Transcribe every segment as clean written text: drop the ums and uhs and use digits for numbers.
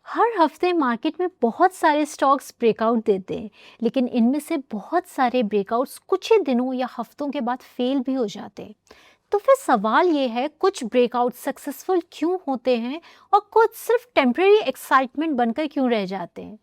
हर हफ्ते मार्केट में बहुत सारे स्टॉक्स ब्रेकआउट देते हैं, लेकिन इनमें से बहुत सारे ब्रेकआउट्स कुछ ही दिनों या हफ्तों के बाद फेल भी हो जाते हैं। तो फिर सवाल ये है, कुछ ब्रेकआउट सक्सेसफुल क्यों होते हैं और कुछ सिर्फ टेम्परेरी एक्साइटमेंट बनकर क्यों रह जाते हैं?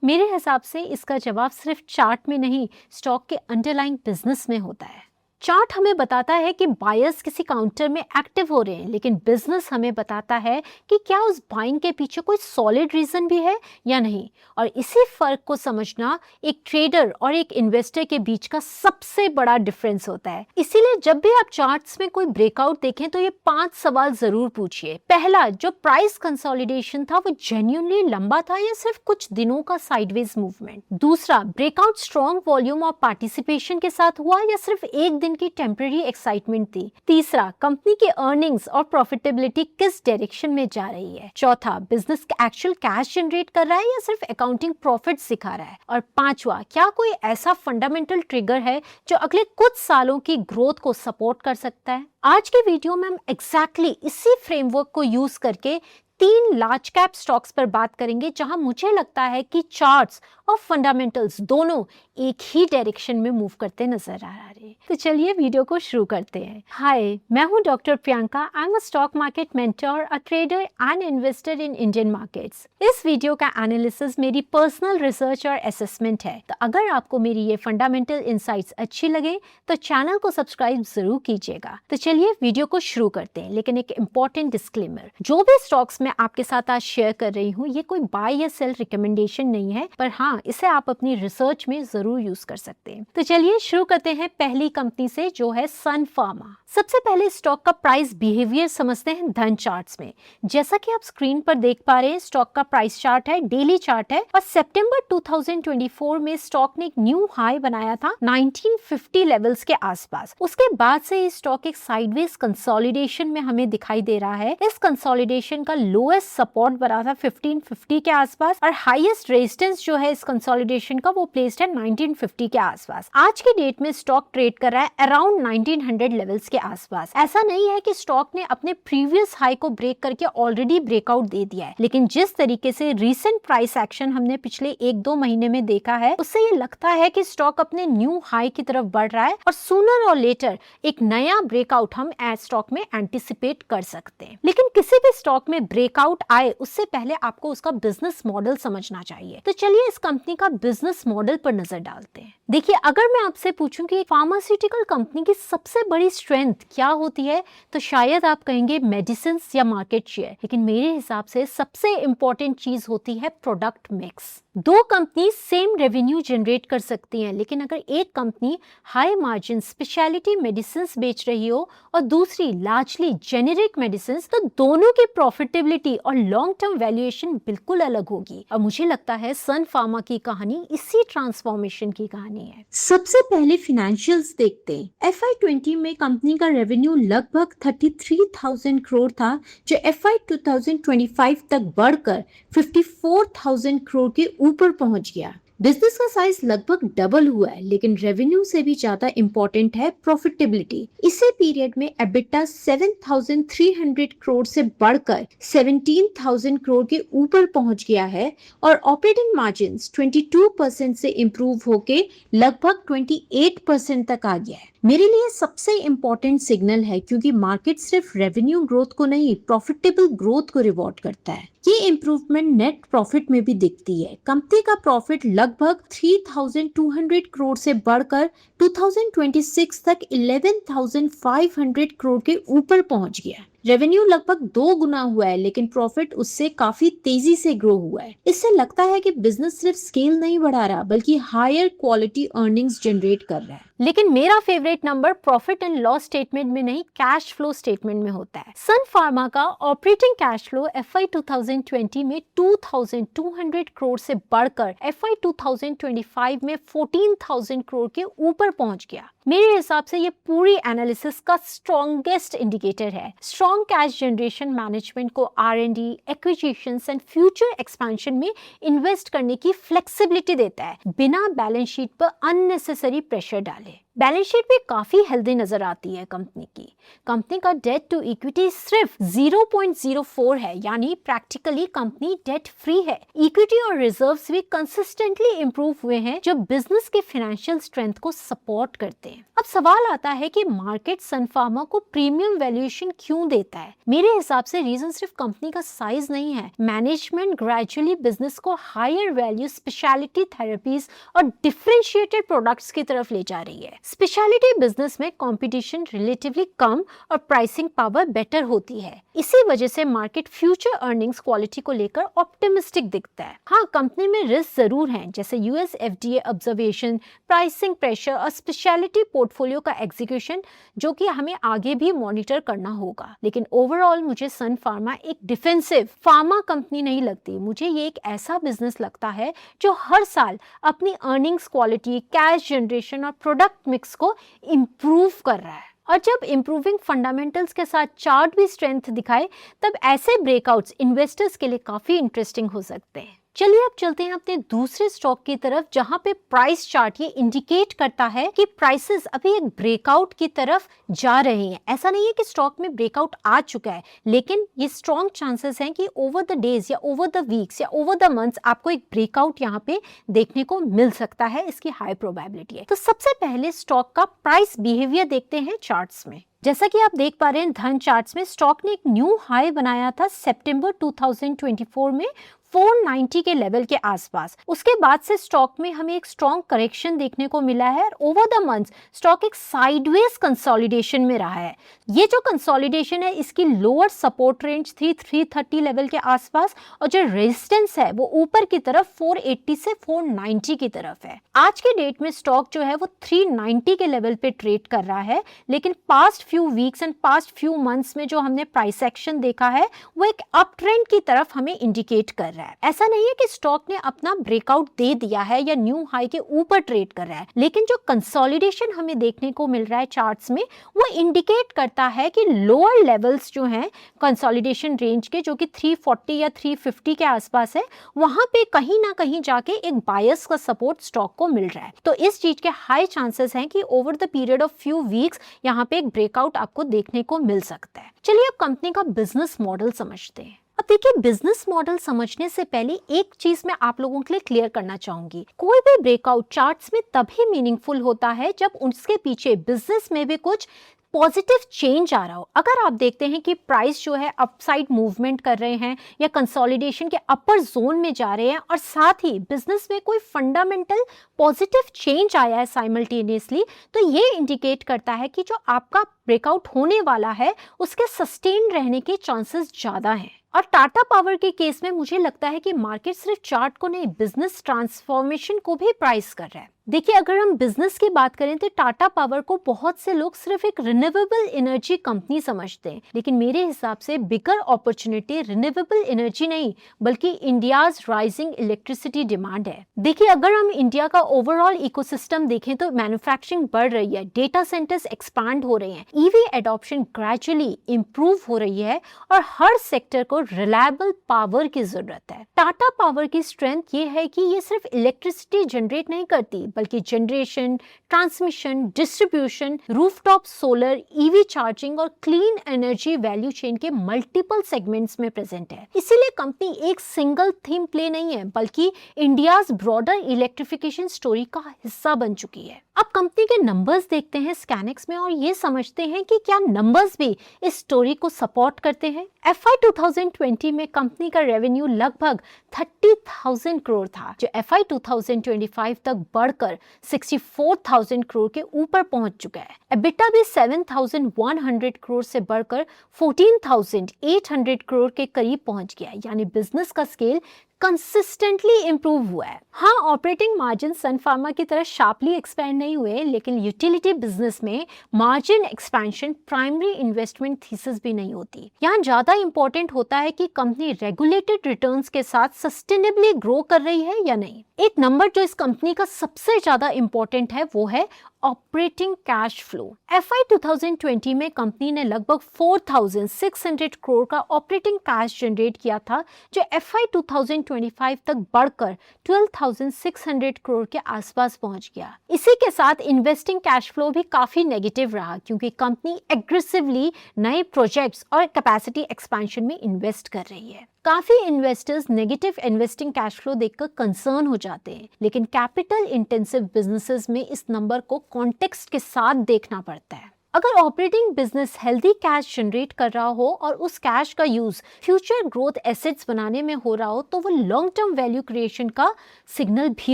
मेरे हिसाब से इसका जवाब सिर्फ चार्ट में नहीं, स्टॉक के अंडरलाइंग बिजनेस में होता है। चार्ट हमें बताता है कि बायर्स किसी काउंटर में एक्टिव हो रहे हैं, लेकिन बिजनेस हमें बताता है कि क्या उस बाइंग के पीछे कोई सॉलिड रीजन भी है या नहीं। और इसी फर्क को समझना एक ट्रेडर और एक इन्वेस्टर के बीच का सबसे बड़ा डिफरेंस होता है। इसीलिए जब भी आप चार्ट्स में कोई ब्रेकआउट देखें तो ये 5 सवाल जरूर पूछिए। पहला, जो प्राइस कंसोलिडेशन था वो जेन्युइनली लंबा था या सिर्फ कुछ दिनों का साइडवेज मूवमेंट? दूसरा, ब्रेकआउट स्ट्रॉन्ग वॉल्यूम और पार्टिसिपेशन के साथ हुआ या सिर्फ एक दिन की टेम्परेरी एक्साइटमेंट थी? तीसरा, कंपनी के अर्निंग्स और प्रॉफिटेबिलिटी किस डायरेक्शन में जा रही है? चौथा, बिजनेस एक्चुअल कैश जनरेट कर रहा है या सिर्फ अकाउंटिंग प्रॉफिट सिखा रहा है? और पांचवा, क्या कोई ऐसा फंडामेंटल ट्रिगर है जो अगले कुछ सालों की ग्रोथ को सपोर्ट कर सकता है? आज के वीडियो में हम एग्जैक्टली इसी फ्रेमवर्क को यूज करके 3 लार्ज कैप स्टॉक्स पर बात करेंगे, जहां मुझे लगता है कि चार्ट्स और फंडामेंटल्स दोनों एक ही डायरेक्शन में मूव करते नजर आ रहे हैं। तो चलिए वीडियो को शुरू करते हैं। हाय, मैं हूं doctor Priyanka. I am a stock market mentor, a trader and investor in Indian markets. इस वीडियो का एनालिसिस मेरी पर्सनल रिसर्च और असेसमेंट है। तो अगर आपको मेरी ये फंडामेंटल इंसाइट्स अच्छी लगे तो चैनल को सब्सक्राइब जरूर कीजिएगा। तो चलिए वीडियो को शुरू करते हैं, लेकिन एक इंपॉर्टेंट डिस्क्लेमर, जो भी स्टॉक्स मैं आपके साथ आज शेयर कर रही हूँ ये कोई बाय या सेल रिकमेंडेशन नहीं है, पर हाँ, इसे आप अपनी रिसर्च में जरूर यूज कर सकते हैं। तो चलिए शुरू करते हैं पहली कंपनी से, जो है सन फार्मा। सबसे पहले स्टॉक का प्राइस बिहेवियर समझते हैं धन चार्ट्स में। जैसा कि आप स्क्रीन पर देख पा रहे हैं, स्टॉक का प्राइस चार्ट है, डेली चार्ट है, और सितंबर 2024 में स्टॉक ने एक न्यू हाई बनाया था 1950 लेवल्स के आसपास। उसके बाद से ये स्टॉक एक साइडवेज कंसोलिडेशन में हमें दिखाई दे रहा है। इस कंसोलिडेशन का लोएस्ट सपोर्ट बना था 1550 के आसपास, और हाईएस्ट रेजिस्टेंस जो है इस कंसोलिडेशन का वो प्लेस्ड है 1950 के आसपास। आज के डेट में स्टॉक ट्रेड कर रहा है अराउंड 1900 लेवल्स के आसपास। ऐसा नहीं है कि स्टॉक ने अपने प्रीवियस हाई को ब्रेक करके ऑलरेडी ब्रेकआउट दे दिया है, लेकिन जिस तरीके से रीसेंट प्राइस एक्शन हमने पिछले 1-2 महीने में देखा है, उससे ये लगता है कि स्टॉक अपने न्यू हाई की तरफ बढ़ रहा है और सूनर और लेटर एक नया ब्रेकआउट हम स्टॉक में एंटिसिपेट कर सकते हैं। लेकिन किसी भी स्टॉक में ब्रेकआउट आए उससे पहले आपको उसका बिजनेस मॉडल समझना चाहिए। तो चलिए इस कंपनी का बिजनेस मॉडल पर नजर डालते हैं। देखिए, अगर मैं आपसे पूछूं कि फार्मास्यूटिकल कंपनी की सबसे बड़ी स्ट्रेंथ क्या होती है, तो शायद आप कहेंगे मेडिसिन या मार्केट शेयर, लेकिन मेरे हिसाब से सबसे इंपॉर्टेंट चीज होती है प्रोडक्ट मिक्स। दो कंपनी सेम रेवेन्यू जनरेट कर सकती हैं, लेकिन अगर एक company high margin speciality medicine बेच रही हो और दूसरी लार्जली जेनेरिक मेडिसिन, तो दोनों की प्रॉफिटेबिलिटी और लॉन्ग टर्म वैल्यूएशन बिल्कुल अलग होगी। और मुझे लगता है सन फार्मा की कहानी इसी ट्रांसफॉर्मेशन की कहानी है। सबसे पहले फाइनेंशियल्स देखते हैं। FY20 में कंपनी का रेवेन्यू लगभग 33,000 करोड़ था, जो FY 2025 तक बढ़कर 54,000 करोड़ के ऊपर पहुंच गया। बिजनेस का साइज लगभग डबल हुआ है, लेकिन रेवेन्यू से भी ज्यादा इंपॉर्टेंट है प्रॉफिटेबिलिटी। इसी पीरियड में एबिटा 7,300 करोड़ से बढ़कर 17,000 करोड़ के ऊपर पहुंच गया है, और ऑपरेटिंग मार्जिन 22% से इंप्रूव होके लगभग 28% तक आ गया है। मेरे लिए सबसे इंपॉर्टेंट सिग्नल है, क्योंकि मार्केट सिर्फ रेवेन्यू ग्रोथ को नहीं, प्रॉफिटेबल ग्रोथ को रिवॉर्ड करता है। ये इंप्रूवमेंट नेट प्रॉफिट में भी दिखती है। कंपनी का प्रॉफिट लगभग 3,200 करोड़ से बढ़कर 2026 तक 11,500 करोड़ के ऊपर पहुंच गया। रेवेन्यू लगभग 2 गुना हुआ है, लेकिन प्रॉफिट उससे काफी तेजी से ग्रो हुआ है। इससे लगता है कि बिजनेस सिर्फ स्केल नहीं बढ़ा रहा, बल्कि हायर क्वालिटी अर्निंग्स जनरेट कर रहा है। लेकिन मेरा favourite number profit and loss statement में नहीं, कैश फ्लो स्टेटमेंट में होता है। सन फार्मा का ऑपरेटिंग कैश फ्लो FY 2020 में 2,200 करोड़ से बढ़कर FY 2025 में 14,000 करोड़ के ऊपर पहुंच गया। मेरे हिसाब से ये पूरी एनालिसिस का स्ट्रॉन्गेस्ट इंडिकेटर है। स्ट्रॉन्ग कैश जनरेशन मैनेजमेंट को R&D, acquisitions and future expansion में इन्वेस्ट करने की फ्लेक्सिबिलिटी देता है, बिना बैलेंस शीट पर अननेसेसरी प्रेशर डाले। बैलेंस शीट भी काफी हेल्दी नजर आती है कंपनी की। कंपनी का डेट टू इक्विटी सिर्फ 0.04 है, यानी प्रैक्टिकली कंपनी डेट फ्री है। इक्विटी और रिजर्व्स भी कंसिस्टेंटली इंप्रूव हुए हैं, जो बिजनेस के फाइनेंशियल स्ट्रेंथ को सपोर्ट करते हैं। अब सवाल आता है कि मार्केट सन फार्मा को प्रीमियम वैल्यूएशन क्यों देता है? मेरे हिसाब से रीजन सिर्फ कंपनी का साइज नहीं है। मैनेजमेंट ग्रेजुअली बिजनेस को हायर वैल्यू स्पेशलिटी थेरेपीज और डिफरेंशिएटेड प्रोडक्ट्स की तरफ ले जा रही है। स्पेशलिटी बिजनेस में कंपटीशन रिलेटिवली कम और प्राइसिंग पावर बेटर होती है। इसी वजह से मार्केट फ्यूचर अर्निंग्स क्वालिटी को लेकर ऑप्टिमिस्टिक दिखता है। हाँ, कंपनी में रिस्क जरूर हैं, जैसे US FDA observation, pricing pressure और स्पेशलिटी पोर्टफोलियो का एग्जीक्यूशन, जो कि हमें आगे भी मॉनिटर करना होगा। लेकिन ओवरऑल मुझे सन फार्मा एक डिफेंसिव फार्मा कंपनी नहीं लगती। मुझे ये एक ऐसा बिजनेस लगता है जो हर साल अपनी अर्निंग्स क्वालिटी, कैश जनरेशन और प्रोडक्ट मिक्स को इम्प्रूव कर रहा है। और जब इम्प्रूविंग फंडामेंटल्स के साथ चार्ट भी स्ट्रेंथ दिखाए, तब ऐसे ब्रेकआउट्स इन्वेस्टर्स के लिए काफी इंटरेस्टिंग हो सकते हैं। चलिए अब चलते हैं अपने दूसरे स्टॉक की तरफ, जहां पे प्राइस चार्ट ये इंडिकेट करता है कि प्राइसेस अभी एक ब्रेकआउट की तरफ जा रहे हैं। ऐसा नहीं है कि स्टॉक में ब्रेकआउट आ चुका है, लेकिन ये स्ट्रॉन्ग चांसेस हैं कि ओवर द डेज या ओवर द वीक्स या ओवर द मंथ्स आपको एक ब्रेकआउट यहाँ पे देखने को मिल सकता है। इसकी हाई प्रोबेबिलिटी है। तो सबसे पहले स्टॉक का प्राइस बिहेवियर देखते हैं चार्ट्स में। जैसा कि आप देख पा रहे हैं धन चार्ट्स में, स्टॉक ने एक न्यू हाई बनाया था सितंबर 2024 में 490 के लेवल के आसपास। उसके बाद से स्टॉक में हमें एक स्ट्रॉन्ग करेक्शन देखने को मिला है और ओवर द मंथ्स स्टॉक एक साइडवेज कंसोलिडेशन में रहा है। ये जो कंसोलिडेशन है, इसकी लोअर सपोर्ट रेंज थी 330 लेवल के आसपास और जो रेजिस्टेंस है वो ऊपर की तरफ 480 से 490 की तरफ है। आज के डेट में स्टॉक जो है वो 390 के लेवल पे ट्रेड कर रहा है, लेकिन past few weeks and past few months में जो हमने प्राइस एक्शन देखा है वो एक अप ट्रेंड की तरफ हमें इंडिकेट कर रहा है। ऐसा नहीं है कि स्टॉक ने अपना ब्रेकआउट दे दिया है या न्यू हाई के ऊपर ट्रेड कर रहा है, लेकिन जो कंसोलिडेशन हमें देखने को मिल रहा है चार्ट्स में, वो इंडिकेट करता है कि लोअर लेवल्स जो हैं कंसोलिडेशन रेंज के, जो कि 340 या 350 के आसपास है, वहां पे कहीं ना कहीं जाके एक बायस का सपोर्ट स्टॉक को मिल रहा है। तो इस चीज के हाई चांसेस हैं कि over the period of few weeks यहाँ पे एक ब्रेकआउट आपको देखने को मिल सकता है। चलिए अब कंपनी का बिजनेस मॉडल समझते हैं। अब देखिए, बिजनेस मॉडल समझने से पहले एक चीज मैं आप लोगों के लिए क्लियर करना चाहूंगी। कोई भी ब्रेकआउट चार्ट्स में तभी मीनिंगफुल होता है जब उसके पीछे बिजनेस में भी कुछ पॉजिटिव चेंज आ रहा हो। अगर आप देखते हैं कि प्राइस जो है अपसाइड मूवमेंट कर रहे हैं या कंसोलिडेशन के अपर जोन में जा रहे हैं और साथ ही बिजनेस में कोई फंडामेंटल पॉजिटिव चेंज आया है साइमल्टेनियसली, तो ये इंडिकेट करता है कि जो आपका ब्रेकआउट होने वाला है उसके सस्टेन रहने के चांसेस ज्यादा हैं। और टाटा पावर के केस में मुझे लगता है कि मार्केट सिर्फ चार्ट को नहीं, बिजनेस ट्रांसफॉर्मेशन को भी प्राइस कर रहा है। देखिए, अगर हम बिजनेस की बात करें तो टाटा पावर को बहुत से लोग सिर्फ एक रिन्यूएबल एनर्जी कंपनी समझते हैं, लेकिन मेरे हिसाब से बिगर अपॉर्चुनिटी रिन्यूएबल एनर्जी नहीं बल्कि इंडियाज राइजिंग इलेक्ट्रिसिटी डिमांड है। देखिए, अगर हम इंडिया का ओवरऑल इकोसिस्टम देखें तो मैन्युफैक्चरिंग बढ़ रही है, डेटा सेंटर्स एक्सपांड हो रहे हैं, ईवी एडॉप्शन ग्रेजुअली इंप्रूव हो रही है और हर सेक्टर को रिलायबल पावर की जरूरत है। टाटा पावर की स्ट्रेंथ ये है कि ये सिर्फ इलेक्ट्रिसिटी जनरेट नहीं करती बल्कि generation, transmission, distribution, rooftop solar, EV charging और क्लीन एनर्जी वैल्यू चेन के मल्टीपल सेगमेंट्स में प्रेजेंट है। इसीलिए कंपनी एक सिंगल थीम प्ले नहीं है बल्कि इंडियाज ब्रॉडर इलेक्ट्रिफिकेशन स्टोरी का हिस्सा बन चुकी है। अब कंपनी के नंबर्स देखते हैं स्कैनिक्स में और ये समझते हैं कि क्या नंबर्स भी इस स्टोरी को सपोर्ट करते हैं। FY 2020 में कंपनी का रेवेन्यू लगभग 30,000 करोड़ था, जो FY 2025 तक बढ़कर 64,000 करोड़ के ऊपर पहुंच चुका है। एबिटा भी 7,100 करोड़ से बढ़कर 14,800 करोड़ के करीब पहुंच गया, यानी बिजनेस का स्केल कंसिस्टेंटली इंप्रूव हुआ है। हाँ, ऑपरेटिंग मार्जिन सन फार्मा की तरह शार्पली एक्सपैंड नहीं हुए, लेकिन यूटिलिटी बिजनेस में margin expansion primary investment thesis भी नहीं होती। यहाँ ज्यादा इंपॉर्टेंट होता है कि कंपनी रेगुलेटेड रिटर्न्स के साथ सस्टेनेबली ग्रो कर रही है या नहीं। एक नंबर जो इस कंपनी का सबसे ज्यादा इंपॉर्टेंट है वो है ऑपरेटिंग कैश फ्लो। FY 2020 में कंपनी ने लगभग 4,600 करोड़ का ऑपरेटिंग कैश जनरेट किया था, जो FY 2025 तक बढ़कर 12,600 करोड़ के आसपास पहुंच गया। इसी के साथ इन्वेस्टिंग कैश फ्लो भी काफी नेगेटिव रहा, क्योंकि कंपनी एग्रेसिवली नए प्रोजेक्ट्स और कैपेसिटी एक्सपेंशन में इन्वेस्ट कर रही है। काफी investors negative investing cash flow देखकर कंसर्न हो जाते हैं, लेकिन कैपिटल इंटेंसिव बिजनेसेस में इस नंबर को कॉन्टेक्स्ट के साथ देखना पड़ता है। अगर operating business healthy cash generate कर रहा हो और उस कैश का यूज फ्यूचर ग्रोथ एसेट्स बनाने में हो रहा हो, तो वो लॉन्ग टर्म वैल्यू क्रिएशन का सिग्नल भी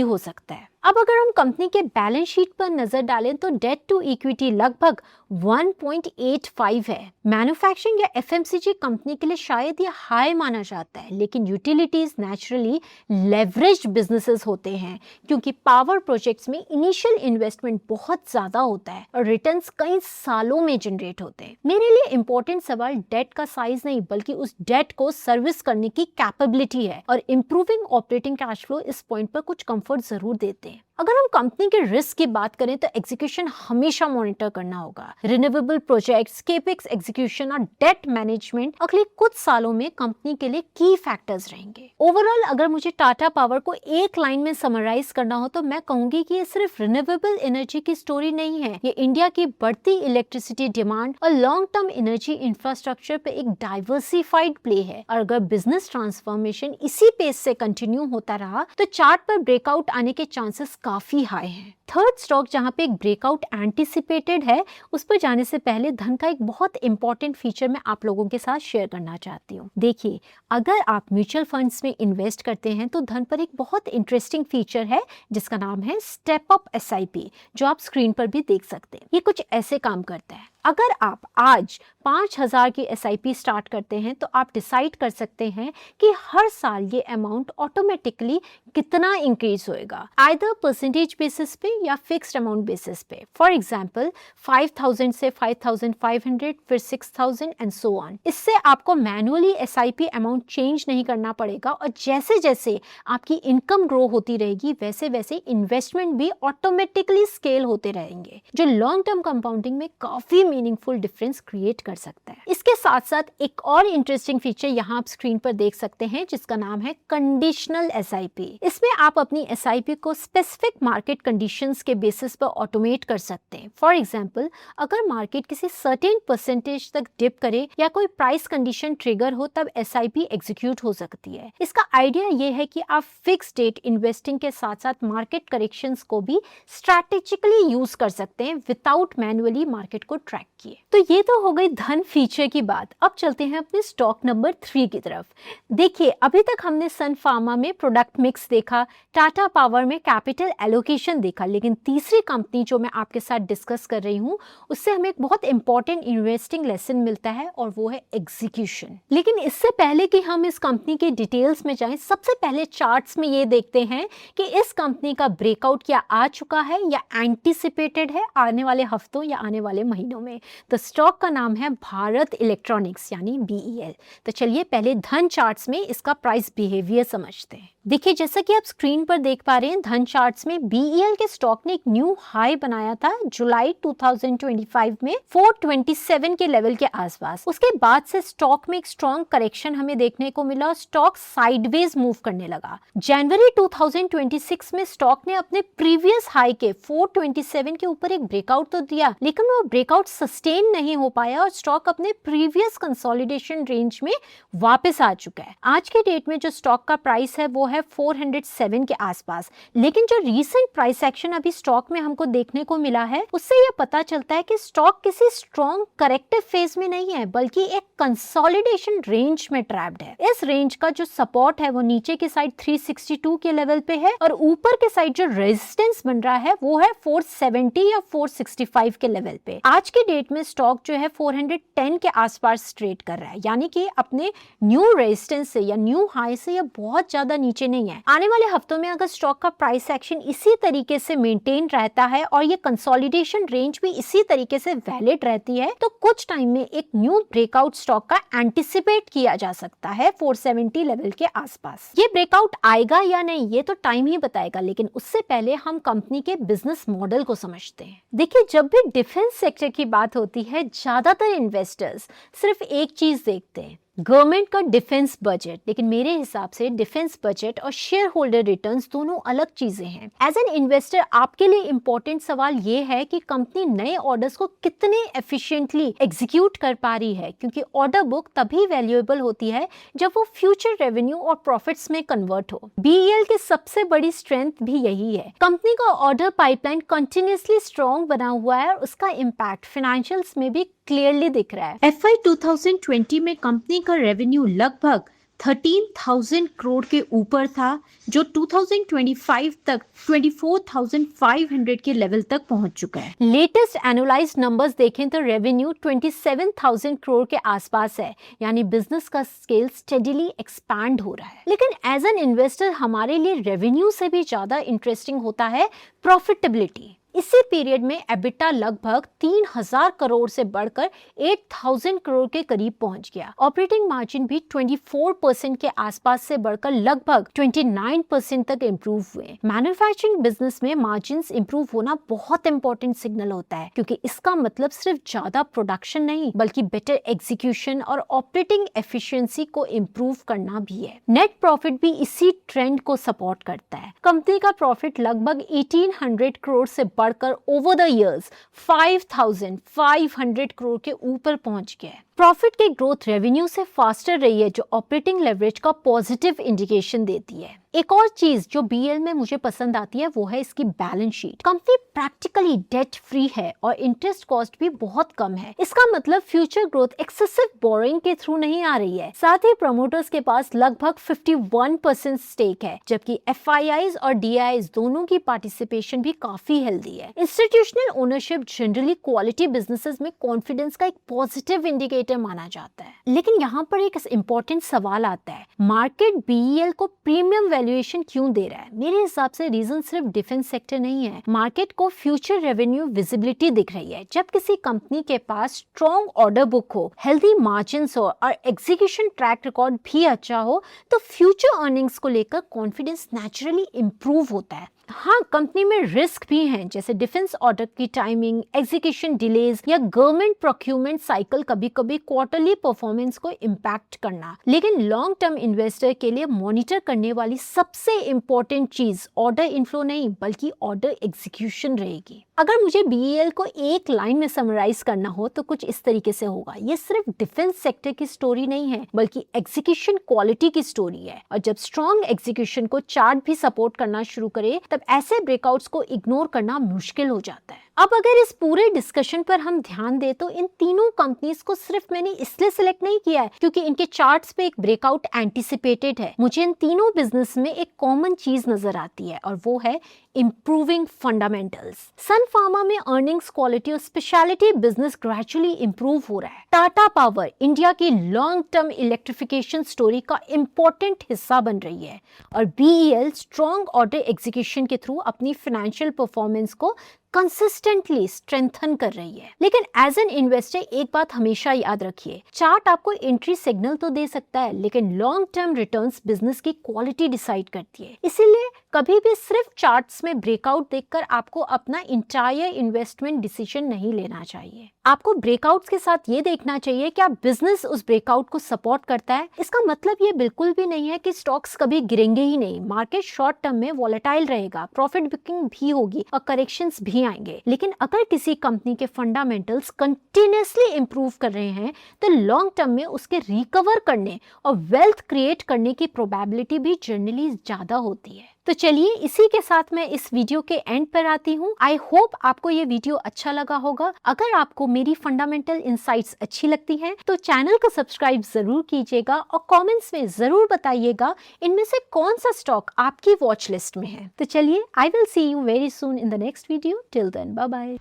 हो सकता है। अब अगर हम कंपनी के बैलेंस शीट पर नजर डालें तो डेट टू इक्विटी लगभग 1.85 है। मैन्युफैक्चरिंग या FMCG कंपनी के लिए शायद ये हाई माना जाता है, लेकिन यूटिलिटीज नेचुरली लेवरेज्ड बिजनेसेस होते हैं, क्योंकि पावर प्रोजेक्ट्स में इनिशियल इन्वेस्टमेंट बहुत ज्यादा होता है और रिटर्न्स कई सालों में जनरेट होते हैं। मेरे लिए इंपॉर्टेंट सवाल डेट का साइज नहीं, बल्कि उस डेट को सर्विस करने की कैपेबिलिटी है, और इंप्रूविंग ऑपरेटिंग कैश फ्लो इस पॉइंट पर कुछ कंफर्ट जरूर देते हैं। अगर हम कंपनी के रिस्क की बात करें तो एग्जीक्यूशन हमेशा मॉनिटर करना होगा। रिन्यूएबल प्रोजेक्ट्स, केपेक्स एग्जीक्यूशन और डेट मैनेजमेंट अगले कुछ सालों में कंपनी के लिए की फैक्टर्स रहेंगे। ओवरऑल अगर मुझे टाटा पावर को एक लाइन में समराइज करना हो तो मैं कहूंगी कि ये सिर्फ रिन्यूएबल एनर्जी की स्टोरी नहीं है, ये इंडिया की बढ़ती इलेक्ट्रिसिटी डिमांड और लॉन्ग टर्म एनर्जी इंफ्रास्ट्रक्चर पे एक डाइवर्सिफाइड प्ले है। और अगर बिजनेस ट्रांसफॉर्मेशन इसी पेस से कंटिन्यू होता रहा तो चार्ट पर ब्रेकआउट आने के चांसेस काफी हाई है। थर्ड स्टॉक जहां पे एक ब्रेकआउट एंटिसिपेटेड है, उस पर जाने से पहले धन का एक बहुत इंपॉर्टेंट फीचर मैं आप लोगों के साथ शेयर करना चाहती हूँ। देखिए, अगर आप म्यूचुअल फंड्स में इन्वेस्ट करते हैं तो धन पर एक बहुत इंटरेस्टिंग फीचर है जिसका नाम है स्टेप अप SIP, जो आप स्क्रीन पर भी देख सकते हैं। ये कुछ ऐसे काम करता है। अगर आप आज 5,000 की SIP स्टार्ट करते हैं तो आप डिसाइड कर सकते हैं कि हर साल ये अमाउंट ऑटोमेटिकली कितना इंक्रीज होएगा, आइदर परसेंटेज बेसिस पे या फिक्स्ड अमाउंट बेसिस पे। फॉर एग्जांपल 5,000 से 5,500, फिर 6,000 एंड सो ऑन। इससे आपको मैनुअली SIP अमाउंट चेंज नहीं करना पड़ेगा, और जैसे जैसे आपकी इनकम ग्रो होती रहेगी वैसे वैसे इन्वेस्टमेंट भी ऑटोमेटिकली स्केल होते रहेंगे, जो लॉन्ग टर्म कंपाउंडिंग में काफी मीनिंगफुल डिफरेंस क्रिएट कर सकता है। इसके साथ साथ एक और इंटरेस्टिंग फीचर यहाँ आप स्क्रीन पर देख सकते हैं जिसका नाम है कंडीशनल SIP। इसमें आप अपनी SIP को स्पेसिफिक मार्केट कंडीशंस के बेसिस पर ऑटोमेट कर सकते हैं। फॉर एग्जांपल, अगर मार्केट किसी सर्टेन परसेंटेज तक डिप करे या कोई प्राइस कंडीशन ट्रिगर हो, तब SIP एग्जीक्यूट हो सकती है। इसका आइडिया ये है कि आप फिक्स डेट इन्वेस्टिंग के साथ साथ मार्केट करेक्शंस को भी स्ट्रैटेजिकली यूज कर सकते हैं विदाउट मैनुअली मार्केट को ट्रैक किए। तो ये तो हो गई धन फीचर की बात। अब चलते हैं अपने स्टॉक नंबर 3 की तरफ। देखिए, अभी तक हमने सन फार्मा में प्रोडक्ट मिक्स देखा, टाटा पावर में कैपिटल एलोकेशन देखा, लेकिन तीसरी कंपनी जो मैं आपके साथ डिस्कस कर रही हूँ उससे हमें एक बहुत इंपॉर्टेंट इन्वेस्टिंग लेसन मिलता है, और वो है एग्जीक्यूशन। लेकिन इससे पहले कि हम इस कंपनी के डिटेल्स में जाएं, सबसे पहले चार्ट्स में ये देखते हैं कि इस कंपनी का ब्रेकआउट क्या आ चुका है या एंटिसिपेटेड है आने वाले हफ्तों या आने वाले महीनों में। तो स्टॉक का नाम है भारत इलेक्ट्रॉनिक्स यानी BEL। तो चलिए पहले धन चार्ट्स में इसका प्राइस बिहेवियर समझते हैं। देखिए, जैसा कि आप स्क्रीन पर देख पा रहे हैं, धन चार्ट्स में BEL के स्टॉक ने एक न्यू हाई बनाया था जुलाई 2025 में 427 के लेवल के आसपास। उसके बाद से स्टॉक में एक स्ट्रॉन्ग करेक्शन हमें देखने को मिला और स्टॉक साइडवेज मूव करने लगा। जनवरी 2026 में स्टॉक ने अपने प्रीवियस हाई के 427 के ऊपर एक ब्रेकआउट तो दिया, लेकिन वो ब्रेकआउट सस्टेन नहीं हो पाया और स्टॉक अपने प्रीवियस कंसोलिडेशन रेंज में वापस आ चुका है। आज के डेट में जो स्टॉक का प्राइस है वो है 407 के आसपास, लेकिन जो रीसेंट प्राइस एक्शन अभी स्टॉक में हमको देखने को मिला है उससे ये पता चलता है कि स्टॉक किसी स्ट्रॉन्ग करेक्टिव फेज में नहीं है, बल्कि एक कंसोलिडेशन रेंज में ट्रैप्ड है। इस रेंज का जो सपोर्ट है वो नीचे की साइड 362 के लेवल पे है, और ऊपर के साइड जो रेजिस्टेंस बन रहा है वो है 470 या 465 के लेवल पे। आज के डेट में स्टॉक जो है 410 के आसपास ट्रेड कर रहा है, यानी कि अपने न्यू रेजिस्टेंस से या न्यू हाई से ये बहुत ज्यादा नीचे नीचे नहीं है। आने वाले हफ्तों में अगर स्टॉक का प्राइस एक्शन इसी तरीके से मेंटेन रहता है और ये कंसोलिडेशन रेंज भी इसी तरीके से वैलिड रहती है तो कुछ टाइम में एक न्यू ब्रेकआउट स्टॉक का एंटिसिपेट किया जा सकता है 470 लेवल के आसपास। ये ब्रेकआउट आएगा या नहीं ये तो टाइम ही बताएगा, लेकिन उससे पहले हम कंपनी के बिजनेस मॉडल को समझते हैं। देखिए, जब भी डिफेंस सेक्टर की बात होती है ज्यादातर इन्वेस्टर्स सिर्फ एक चीज देखते हैं, गवर्नमेंट का डिफेंस बजट। लेकिन मेरे हिसाब से डिफेंस बजट और शेयर होल्डर रिटर्न्स दोनों अलग चीजें हैं। एज एन इन्वेस्टर आपके लिए इंपॉर्टेंट सवाल ये है कि कंपनी नए ऑर्डर्स को कितने एफिशिएंटली एग्जीक्यूट कर पा रही है, क्योंकि ऑर्डर बुक तभी वैल्यूएबल होती है जब वो फ्यूचर रेवेन्यू और प्रॉफिट्स में कन्वर्ट हो। बीईएल की सबसे बड़ी स्ट्रेंथ भी यही है। कंपनी का ऑर्डर पाइपलाइन कंटिन्यूअसली स्ट्रॉन्ग बना हुआ है और उसका इम्पैक्ट फाइनेंशियल्स में भी क्लियरली दिख रहा है। FY 2020 में कंपनी का रेवेन्यू लगभग 13,000 करोड़ के ऊपर था, जो 2025 तक 24,500 के लेवल तक पहुंच चुका है। लेटेस्ट एनुअलाइज्ड नंबर्स देखें तो रेवेन्यू 27,000 करोड़ के आसपास है, यानी बिजनेस का स्केल स्टेडीली एक्सपैंड हो रहा है। लेकिन एज एन इन्वेस्टर हमारे लिए रेवेन्यू से भी ज्यादा इंटरेस्टिंग होता है प्रॉफिटेबिलिटी। इसी पीरियड में एबिटा लगभग 3,000 करोड़ से बढ़कर 8,000 करोड़ के करीब पहुंच गया। ऑपरेटिंग मार्जिन भी 24% के आसपास से बढ़कर लगभग 29% तक इंप्रूव हुए। मैन्युफैक्चरिंग बिजनेस में मार्जिन्स इंप्रूव होना बहुत इंपॉर्टेंट सिग्नल होता है, क्योंकि इसका मतलब सिर्फ ज्यादा प्रोडक्शन नहीं बल्कि बेटर एग्जीक्यूशन और ऑपरेटिंग एफिशिएंसी को इंप्रूव करना भी है। नेट प्रॉफिट भी इसी ट्रेंड को सपोर्ट करता है। कंपनी का प्रॉफिट लगभग 1,800 करोड़ से बढ़कर ओवर द इयर्स 5,500 करोड़ के ऊपर पहुंच गया है। प्रॉफिट की ग्रोथ रेवेन्यू से फास्टर रही है, जो ऑपरेटिंग लेवरेज का पॉजिटिव इंडिकेशन देती है। एक और चीज जो बीएल में मुझे पसंद आती है वो है इसकी balance sheet. Company practically debt free है और इंटरेस्ट कॉस्ट भी बहुत कम है। इसका मतलब फ्यूचर ग्रोथ एक्सेसिव बोरिंग के थ्रू नहीं आ रही है। साथ ही प्रमोटर्स के पास लगभग 51% स्टेक है, जबकि एफआईआईज और डीआईज दोनों की पार्टिसिपेशन भी काफी हेल्दी है। Institutional ownership generally quality businesses में कॉन्फिडेंस का एक पॉजिटिव इंडिकेटर माना जाता है। लेकिन यहाँ पर एक इम्पोर्टेंट सवाल आता है, मार्केट बीईएल को प्रीमियम वैल्यूएशन क्यों दे रहा है? मेरे हिसाब से रीजन सिर्फ डिफेंस सेक्टर नहीं है, मार्केट को फ्यूचर रेवेन्यू विजिबिलिटी दिख रही है। जब किसी कंपनी के पास स्ट्रॉन्ग ऑर्डर बुक हो, हेल्दी मार्जिन्स हो और एग्जीक्यूशन ट्रैक रिकॉर्ड भी अच्छा हो, तो फ्यूचर अर्निंग्स को लेकर कॉन्फिडेंस नेचुरली इंप्रूव होता है। हाँ, कंपनी में रिस्क भी हैं, जैसे डिफेंस ऑर्डर की टाइमिंग, एग्जीक्यूशन डिलेज या गवर्नमेंट प्रोक्यूरमेंट साइकिल कभी कभी क्वार्टरली परफॉर्मेंस को इम्पैक्ट करना। लेकिन लॉन्ग टर्म इन्वेस्टर के लिए मॉनिटर करने वाली सबसे इंपॉर्टेंट चीज ऑर्डर इनफ्लो नहीं बल्कि ऑर्डर एग्जीक्यूशन रहेगी। अगर मुझे बीईएल को एक लाइन में समराइज करना हो तो कुछ इस तरीके से होगा, ये सिर्फ डिफेंस सेक्टर की स्टोरी नहीं है बल्कि एग्जीक्यूशन क्वालिटी की स्टोरी है। और जब स्ट्रॉन्ग एग्जीक्यूशन को चार्ट भी सपोर्ट करना शुरू करे तब ऐसे ब्रेकआउट्स को इग्नोर करना मुश्किल हो जाता है। अब अगर इस पूरे डिस्कशन पर हम ध्यान दें तो इन तीनों कंपनीज को सिर्फ मैंने इसलिए सिलेक्ट नहीं किया है क्योंकि इनके चार्ट्स पे एक ब्रेकआउट एंटिसिपेटेड है। मुझे इन तीनों बिजनेस में एक कॉमन चीज नजर आती है और वो है इंप्रूविंग फंडामेंटल्स। सन फार्मा में अर्निंग्स क्वालिटी और स्पेशलिटी बिजनेस ग्रेजुअली इंप्रूव हो रहा है। टाटा पावर इंडिया की लॉन्ग टर्म इलेक्ट्रिफिकेशन स्टोरी का इंपॉर्टेंट हिस्सा बन रही है और बीईएल स्ट्रॉन्ग ऑर्डर एग्जीक्यूशन के थ्रू अपनी फाइनेंशियल परफॉर्मेंस को कंसिस्टेंटली स्ट्रेंथन कर रही है। लेकिन एज एन इन्वेस्टर एक बात हमेशा याद रखिए, चार्ट आपको एंट्री सिग्नल तो दे सकता है लेकिन लॉन्ग टर्म रिटर्न्स बिजनेस की क्वालिटी डिसाइड करती है। इसीलिए कभी भी सिर्फ चार्ट्स में ब्रेकआउट देखकर आपको अपना इंटायर इन्वेस्टमेंट डिसीजन नहीं लेना चाहिए। आपको ब्रेकआउट्स के साथ ये देखना चाहिए कि आप बिजनेस उस ब्रेकआउट को सपोर्ट करता है। इसका मतलब ये बिल्कुल भी नहीं है कि स्टॉक्स कभी गिरेंगे ही नहीं। मार्केट शॉर्ट टर्म में वॉलेटाइल रहेगा, प्रॉफिट बुकिंग भी होगी और करेक्शंस भी आएंगे। लेकिन अगर किसी कंपनी के फंडामेंटल्स कंटिन्यूअसली इंप्रूव कर रहे हैं तो लॉन्ग टर्म में उसके रिकवर करने और वेल्थ क्रिएट करने की प्रोबेबिलिटी भी जनरली ज्यादा होती है। तो चलिए इसी के साथ मैं इस वीडियो के एंड पर आती हूँ। आई होप आपको ये वीडियो अच्छा लगा होगा। अगर आपको मेरी फंडामेंटल इंसाइट्स अच्छी लगती हैं तो चैनल को सब्सक्राइब जरूर कीजिएगा और कमेंट्स में जरूर बताइएगा इनमें से कौन सा स्टॉक आपकी वॉच लिस्ट में है। तो चलिए, I will see you very soon in the next video. Till then, bye bye.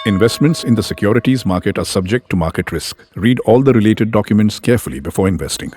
Investments in the securities market are subject to market risk. Read all the related documents carefully before investing.